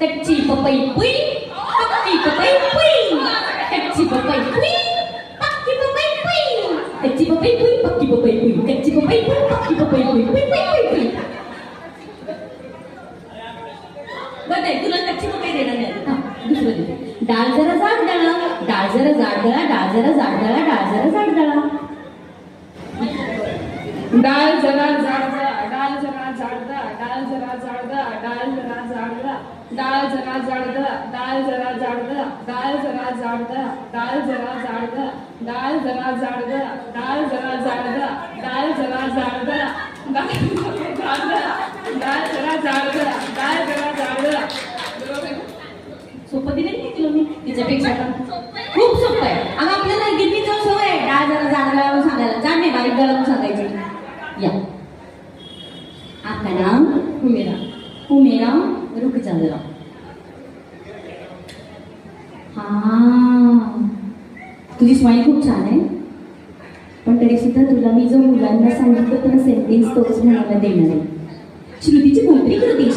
कच्ची पपई पुई पक्की पपई पुई कच्ची पपई पुई पक्की पपई पुई कच्ची पपई पुई पक्की पपई पुई कच्ची पपई पुई पक्की पपई पुई पुई पुई पुई बघ तुला कच्ची पपई देणार नाही दुसरं दे डाळ जरा जाड दळा डाळ जरा जाड दळा डाळ जरा जाड दळा डाळ जरा जाड दळा डाळ जरा जाड डाळ जरा जाड डाळ जरा जाड डाळ जरा जाड डाळ जरा जाड डाळ जरा जाड डाळ जरा जाड डाळ जरा जाड डाळ जरा जाड डाळ जरा जाड डाळ जरा जाड डाळ जरा जाड डाळ जरा जाड सोपं दिले की तुला मी तिच्यापेक्षा पण खूप सोपं आहे अगं आपल्याला किती जाऊ सवय आहे डाळ जरा जाड दळा सांगायला जाड नाही बारीक दळा सांगायची या आपका नाम हुमेरा रुक जा जरा हाँ तुझी स्माईल खूप छान आहे पण तरी सुद्धा तुला मी जो मुलांना सांगितलं तुला सेंटेन्स तोच म्हणायला देणार आहे श्रुतीची मैत्री कृती